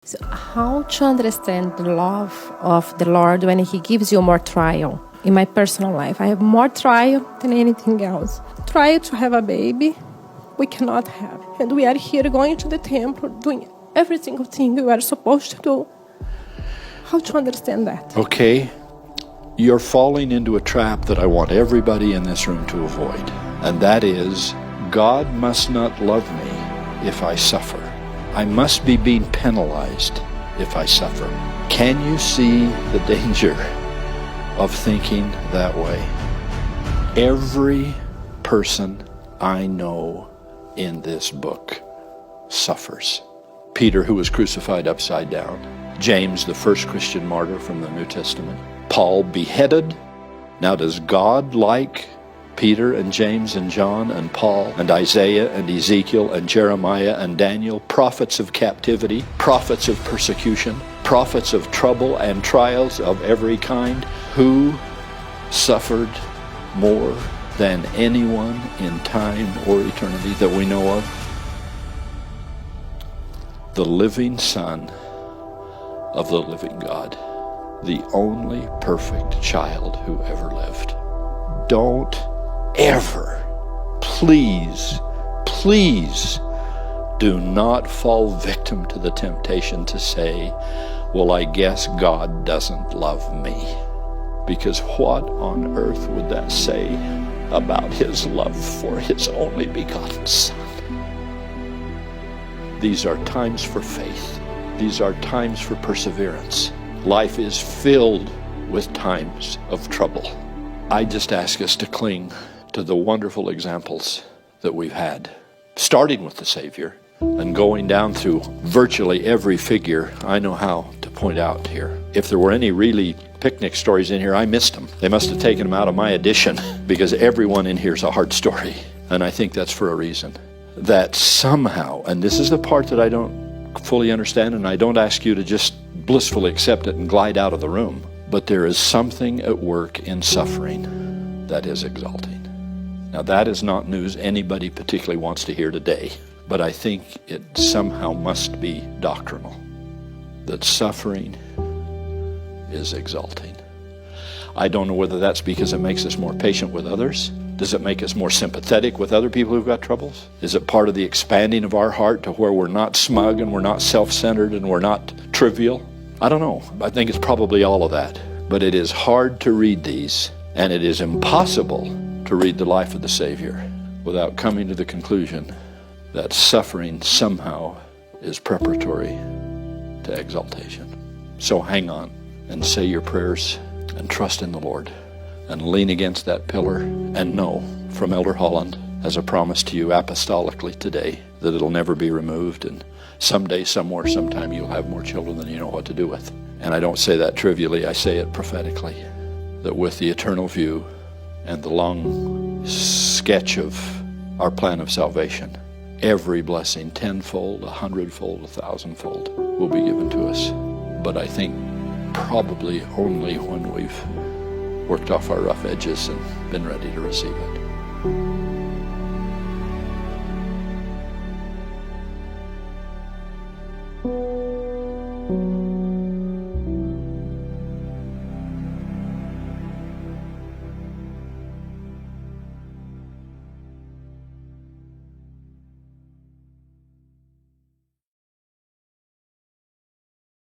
So how to understand the love of the Lord when He gives you more trial? In my personal life, I have more trial than anything else. Trial to have a baby, we cannot have. And we are here going to the temple, doing every single thing we are supposed to do. How to understand that? Okay, you're falling into a trap that I want everybody in this room to avoid. And that is, God must not love me if I suffer. I must be being penalized if I suffer. Can you see the danger of thinking that way? Every person I know in this book suffers. Peter, who was crucified upside down. James, the first Christian martyr from the New Testament. Paul, beheaded. Now, does God like Peter and James and John and Paul and Isaiah and Ezekiel and Jeremiah and Daniel, prophets of captivity, prophets of persecution, prophets of trouble and trials of every kind, who suffered more than anyone in time or eternity that we know of? The living Son of the living God, the only perfect child who ever lived. Don't ever, please do not fall victim to the temptation to say, well, I guess God doesn't love me. Because what on earth would that say about His love for His only begotten Son? These are times for faith. These are times for perseverance. Life is filled with times of trouble. I just ask us to cling to the wonderful examples that we've had, starting with the Savior and going down through virtually every figure I know how to point out here. If there were any really picnic stories in here, I missed them. They must have taken them out of my edition, because everyone in here is a hard story. And I think that's for a reason. That somehow, and this is the part that I don't fully understand, and I don't ask you to just blissfully accept it and glide out of the room, but there is something at work in suffering that is exalting. Now, that is not news anybody particularly wants to hear today, but I think it somehow must be doctrinal, that suffering is exalting. I don't know whether that's because it makes us more patient with others. Does it make us more sympathetic with other people who've got troubles? Is it part of the expanding of our heart to where we're not smug and we're not self-centered and we're not trivial? I don't know. I think it's probably all of that. But it is hard to read these, and it is impossible to read the life of the Savior without coming to the conclusion that suffering somehow is preparatory to exaltation. So hang on and say your prayers and trust in the Lord and lean against that pillar and know from Elder Holland, as a promise to you apostolically today, that it'll never be removed, and someday, somewhere, sometime you'll have more children than you know what to do with. And I don't say that trivially, I say it prophetically, that with the eternal view and the long sketch of our plan of salvation, every blessing, tenfold, 100-fold, 1,000-fold, will be given to us. But I think probably only when we've worked off our rough edges and been ready to receive it.